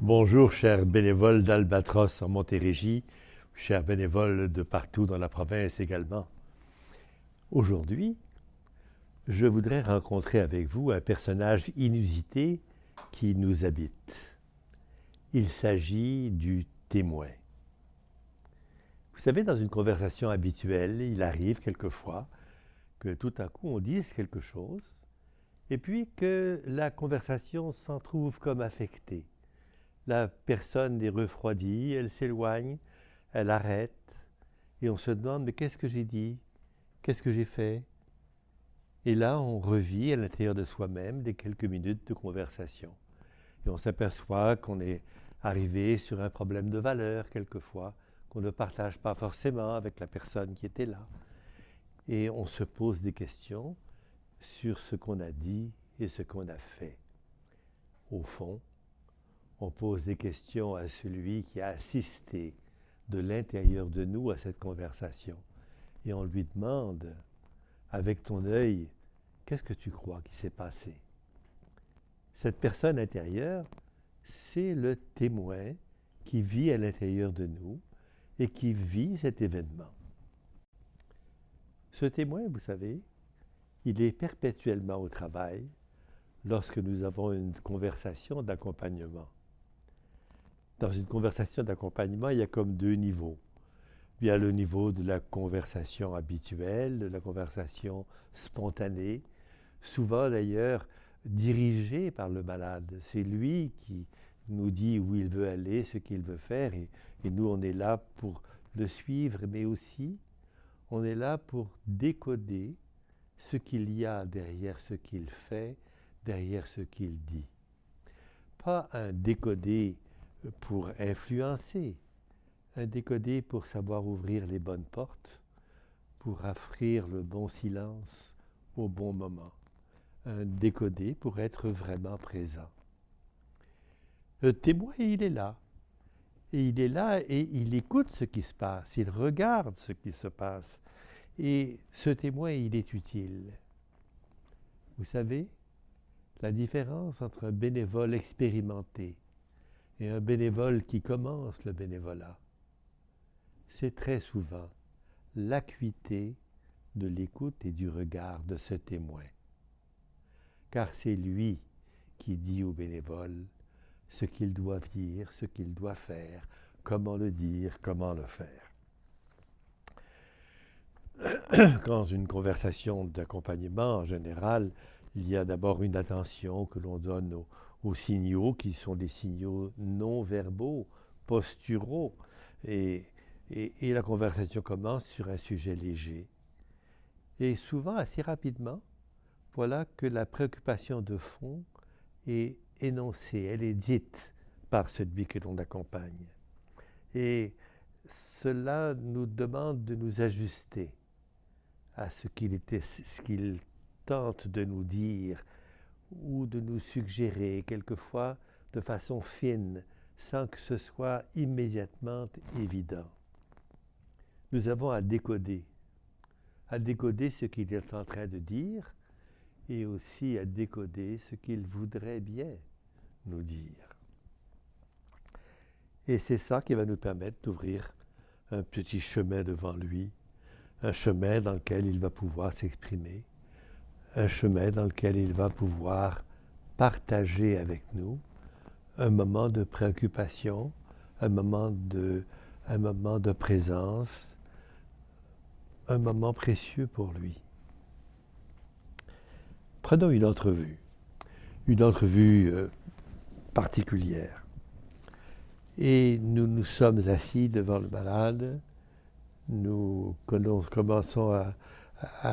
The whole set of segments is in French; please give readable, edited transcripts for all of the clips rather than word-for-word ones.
Bonjour, chers bénévoles d'Albatros en Montérégie, chers bénévoles de partout dans la province également. Aujourd'hui, je voudrais rencontrer avec vous un personnage inusité qui nous habite. Il s'agit du témoin. Vous savez, dans une conversation habituelle, il arrive quelquefois que tout à coup on dise quelque chose et puis que la conversation s'en trouve comme affectée. La personne est refroidie, elle s'éloigne, elle arrête, et on se demande, mais qu'est-ce que j'ai dit? Qu'est-ce que j'ai fait? Et là, on revit à l'intérieur de soi-même des quelques minutes de conversation. Et on s'aperçoit qu'on est arrivé sur un problème de valeur, quelquefois, qu'on ne partage pas forcément avec la personne qui était là. Et on se pose des questions sur ce qu'on a dit et ce qu'on a fait. Au fond, on pose des questions à celui qui a assisté de l'intérieur de nous à cette conversation. Et on lui demande, avec ton œil, qu'est-ce que tu crois qui s'est passé? Cette personne intérieure, c'est le témoin qui vit à l'intérieur de nous et qui vit cet événement. Ce témoin, vous savez, il est perpétuellement au travail lorsque nous avons une conversation d'accompagnement. Dans une conversation d'accompagnement, il y a comme deux niveaux. Il y a le niveau de la conversation habituelle, de la conversation spontanée, souvent d'ailleurs dirigée par le malade. C'est lui qui nous dit où il veut aller, ce qu'il veut faire, et nous on est là pour le suivre, mais aussi on est là pour décoder ce qu'il y a derrière ce qu'il fait, derrière ce qu'il dit. Pas un décoder pour influencer, un décoder pour savoir ouvrir les bonnes portes, pour offrir le bon silence au bon moment, un décoder pour être vraiment présent. Le témoin, il est là. Et il est là et il écoute ce qui se passe, il regarde ce qui se passe. Et ce témoin, il est utile. Vous savez, la différence entre un bénévole expérimenté et un bénévole qui commence le bénévolat, c'est très souvent l'acuité de l'écoute et du regard de ce témoin. Car c'est lui qui dit au bénévole ce qu'il doit dire, ce qu'il doit faire, comment le dire, comment le faire. Dans une conversation d'accompagnement, en général, il y a d'abord une attention que l'on donne aux signaux qui sont des signaux non verbaux, posturaux, et la conversation commence sur un sujet léger. Et souvent, assez rapidement, voilà que la préoccupation de fond est énoncée, elle est dite par celui que l'on accompagne. Et cela nous demande de nous ajuster à ce qu'il tente de nous dire ou de nous suggérer, quelquefois de façon fine, sans que ce soit immédiatement évident. Nous avons à décoder ce qu'il est en train de dire et aussi à décoder ce qu'il voudrait bien nous dire. Et c'est ça qui va nous permettre d'ouvrir un petit chemin devant lui, un chemin dans lequel il va pouvoir s'exprimer, un chemin dans lequel il va pouvoir partager avec nous un moment de préoccupation, un moment de présence, un moment précieux pour lui. Prenons une entrevue particulière. Et nous nous sommes assis devant le malade, nous commençons à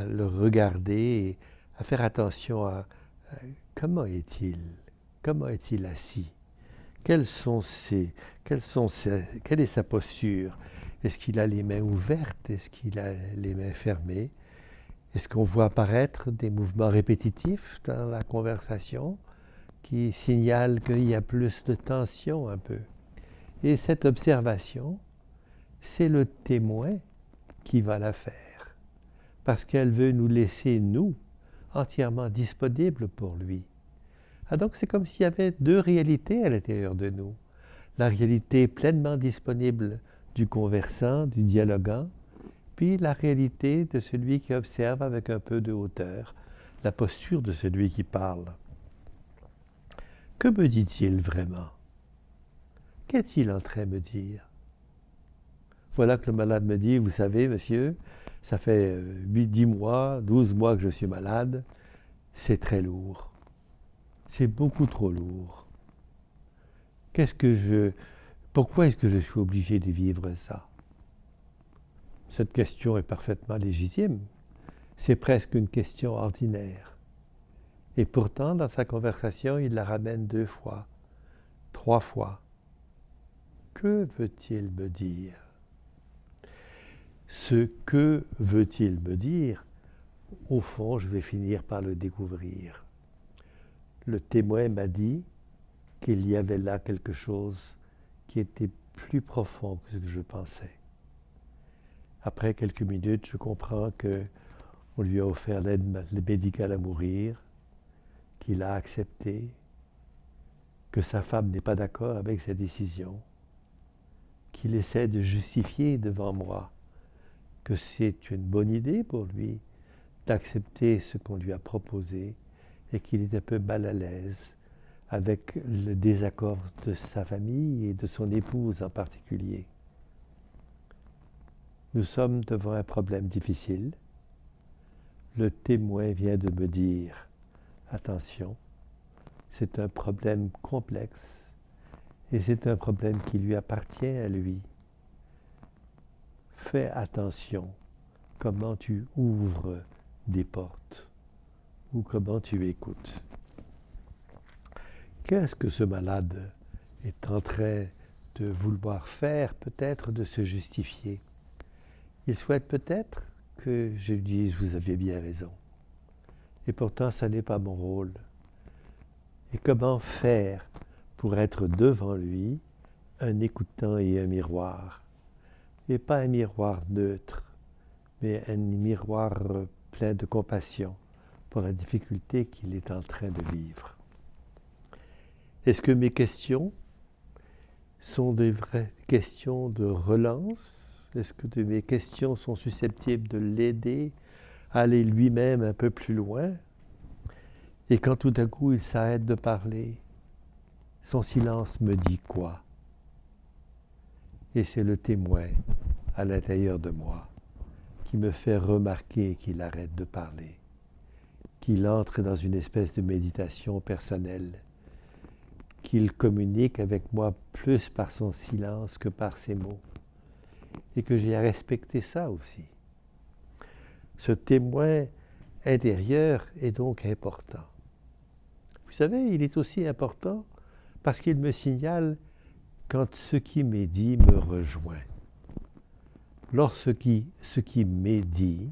le regarder et à faire attention à comment est-il assis, quelle est sa posture, est-ce qu'il a les mains ouvertes, est-ce qu'il a les mains fermées, est-ce qu'on voit apparaître des mouvements répétitifs dans la conversation qui signalent qu'il y a plus de tension un peu. Et cette observation, c'est le témoin qui va la faire, parce qu'elle veut nous laisser, nous, entièrement disponibles pour lui. Ah, donc c'est comme s'il y avait deux réalités à l'intérieur de nous. la réalité pleinement disponible du conversant, du dialoguant, puis la réalité de celui qui observe avec un peu de hauteur, la posture de celui qui parle. Que me dit-il vraiment? Qu'est-il en train de me dire? Voilà que le malade me dit, vous savez, monsieur, ça fait 10 mois, 12 mois que je suis malade, c'est très lourd. C'est beaucoup trop lourd. Pourquoi est-ce que je suis obligé de vivre ça? Cette question est parfaitement légitime. C'est presque une question ordinaire. Et pourtant, dans sa conversation, il la ramène 2 fois, 3 fois. Que veut-il me dire? Ce que veut-il me dire, au fond, je vais finir par le découvrir. Le témoin m'a dit qu'il y avait là quelque chose qui était plus profond que ce que je pensais. Après quelques minutes, je comprends qu'on lui a offert l'aide médicale à mourir, qu'il a accepté, que sa femme n'est pas d'accord avec sa décision, qu'il essaie de justifier devant moi que c'est une bonne idée pour lui d'accepter ce qu'on lui a proposé et qu'il est un peu mal à l'aise avec le désaccord de sa famille et de son épouse en particulier. Nous sommes devant un problème difficile. Le témoin vient de me dire, attention, c'est un problème complexe et c'est un problème qui lui appartient à lui. Fais attention comment tu ouvres des portes ou comment tu écoutes. Qu'est-ce que ce malade est en train de vouloir faire, peut-être de se justifier? Il souhaite peut-être que je lui dise « vous aviez bien raison ». Et pourtant, ce n'est pas mon rôle. Et comment faire pour être devant lui un écoutant et un miroir? Et pas un miroir neutre, mais un miroir plein de compassion pour la difficulté qu'il est en train de vivre. Est-ce que mes questions sont des vraies questions de relance? Est-ce que mes questions sont susceptibles de l'aider à aller lui-même un peu plus loin? Et quand tout à coup il s'arrête de parler, son silence me dit quoi? Et c'est le témoin à l'intérieur de moi qui me fait remarquer qu'il arrête de parler, qu'il entre dans une espèce de méditation personnelle, qu'il communique avec moi plus par son silence que par ses mots, et que j'ai à respecter ça aussi. Ce témoin intérieur est donc important. Vous savez, il est aussi important parce qu'il me signale quand ce qui m'est dit me rejoint. Lorsque ce qui m'est dit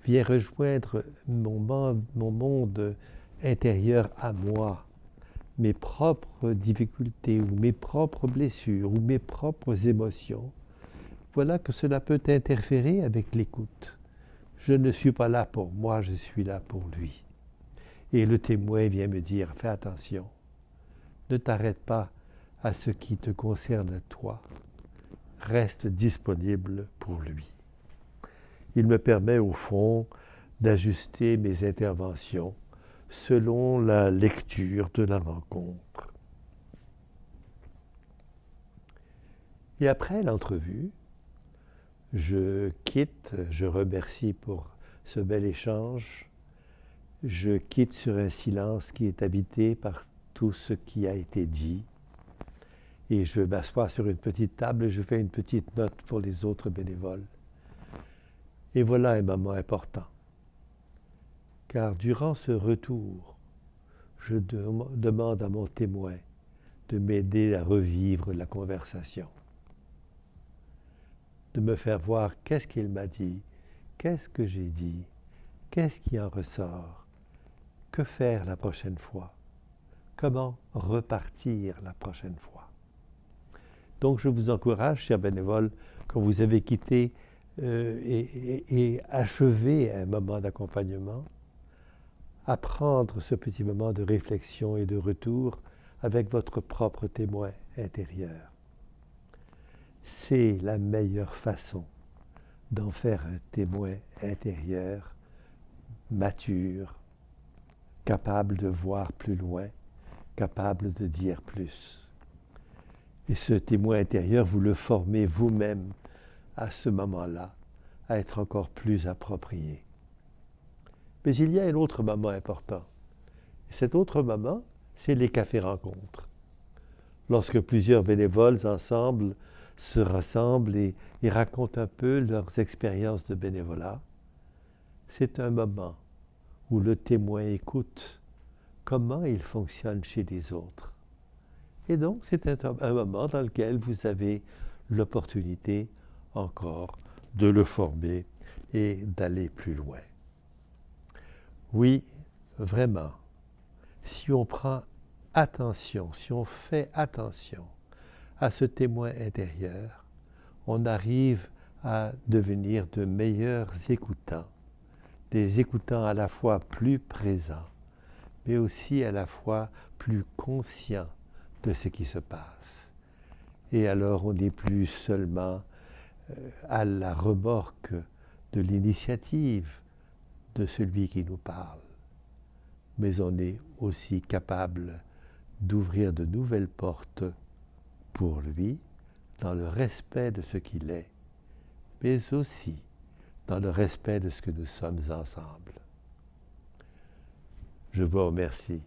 vient rejoindre mon monde intérieur à moi, mes propres difficultés ou mes propres blessures ou mes propres émotions, voilà que cela peut interférer avec l'écoute. Je ne suis pas là pour moi, je suis là pour lui. Et le témoin vient me dire, fais attention, ne t'arrête pas à ce qui te concerne toi. Reste disponible pour lui. Il me permet au fond d'ajuster mes interventions selon la lecture de la rencontre. Et après l'entrevue, je quitte, je remercie pour ce bel échange, je quitte sur un silence qui est habité par tout ce qui a été dit, et je m'assois sur une petite table et je fais une petite note pour les autres bénévoles. Et voilà un moment important, car durant ce retour, je demande à mon témoin de m'aider à revivre la conversation, de me faire voir qu'est-ce qu'il m'a dit, qu'est-ce que j'ai dit, qu'est-ce qui en ressort, que faire la prochaine fois, comment repartir la prochaine fois. Donc je vous encourage, chers bénévoles, quand vous avez quitté et achevé un moment d'accompagnement, à prendre ce petit moment de réflexion et de retour avec votre propre témoin intérieur. C'est la meilleure façon d'en faire un témoin intérieur, mature, capable de voir plus loin, capable de dire plus. Et ce témoin intérieur, vous le formez vous-même à ce moment-là, à être encore plus approprié. Mais il y a un autre moment important. Et cet autre moment, c'est les cafés-rencontres. Lorsque plusieurs bénévoles ensemble se rassemblent et racontent un peu leurs expériences de bénévolat, c'est un moment où le témoin écoute comment il fonctionne chez les autres. Et donc, c'est un moment dans lequel vous avez l'opportunité encore de le former et d'aller plus loin. Oui, vraiment, si on prend attention, si on fait attention à ce témoin intérieur, on arrive à devenir de meilleurs écoutants, des écoutants à la fois plus présents, mais aussi à la fois plus conscients de ce qui se passe. Et alors on n'est plus seulement à la remorque de l'initiative de celui qui nous parle, mais on est aussi capable d'ouvrir de nouvelles portes pour lui, dans le respect de ce qu'il est, mais aussi dans le respect de ce que nous sommes ensemble. Je vous remercie.